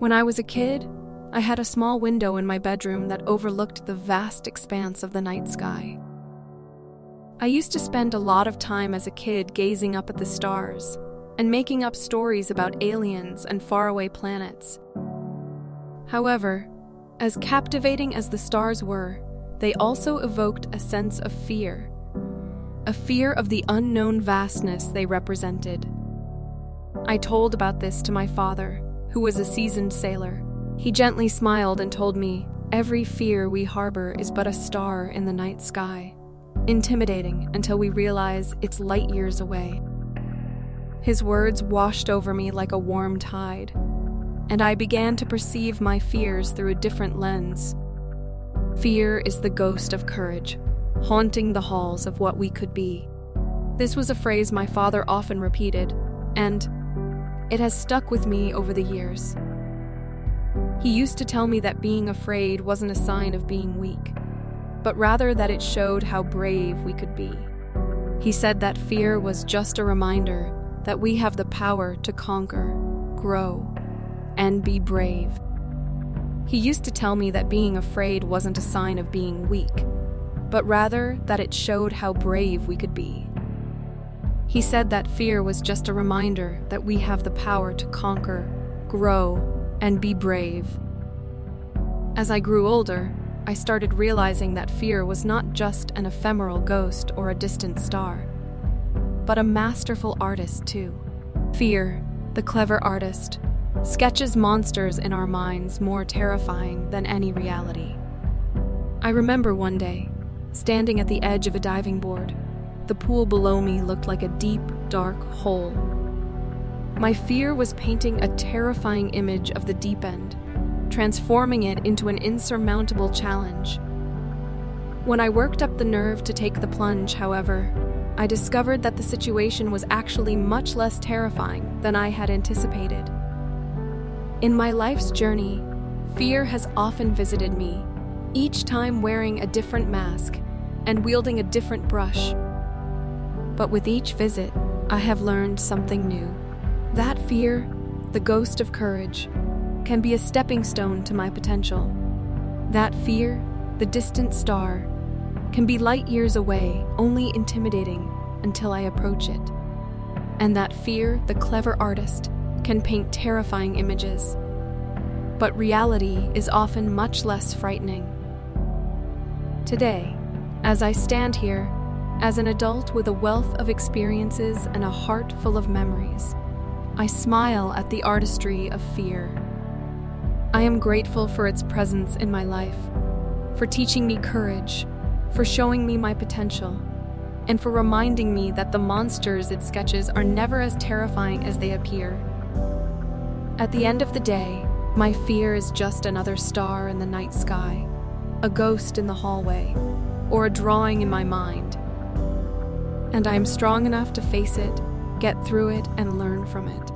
When I was a kid, I had a small window in my bedroom that overlooked the vast expanse of the night sky. I used to spend a lot of time as a kid gazing up at the stars and making up stories about aliens and faraway planets. However, as captivating as the stars were, they also evoked a sense of fear, a fear of the unknown vastness they represented. I told about this to my father, who was a seasoned sailor. He gently smiled and told me, "Every fear we harbor is but a star in the night sky, intimidating until we realize it's light years away." His words washed over me like a warm tide, and I began to perceive my fears through a different lens. Fear is the ghost of courage, haunting the halls of what we could be. This was a phrase my father often repeated, and it has stuck with me over the years. He used to tell me that being afraid wasn't a sign of being weak, but rather that it showed how brave we could be. He said that fear was just a reminder that we have the power to conquer, grow, and be brave. He used to tell me that being afraid wasn't a sign of being weak, but rather that it showed how brave we could be. He said that fear was just a reminder that we have the power to conquer, grow, and be brave. As I grew older, I started realizing that fear was not just an ephemeral ghost or a distant star, but a masterful artist too. Fear, the clever artist, sketches monsters in our minds more terrifying than any reality. I remember one day, standing at the edge of a diving board. The pool below me looked like a deep, dark hole. My fear was painting a terrifying image of the deep end, transforming it into an insurmountable challenge. When I worked up the nerve to take the plunge, however, I discovered that the situation was actually much less terrifying than I had anticipated. In my life's journey, fear has often visited me, each time wearing a different mask and wielding a different brush. But with each visit, I have learned something new. That fear, the ghost of courage, can be a stepping stone to my potential. That fear, the distant star, can be light years away, only intimidating until I approach it. And that fear, the clever artist, can paint terrifying images. But reality is often much less frightening. Today, as I stand here, as an adult with a wealth of experiences and a heart full of memories, I smile at the artistry of fear. I am grateful for its presence in my life, for teaching me courage, for showing me my potential, and for reminding me that the monsters it sketches are never as terrifying as they appear. At the end of the day, my fear is just another star in the night sky, a ghost in the hallway, or a drawing in my mind. And I am strong enough to face it, get through it, and learn from it.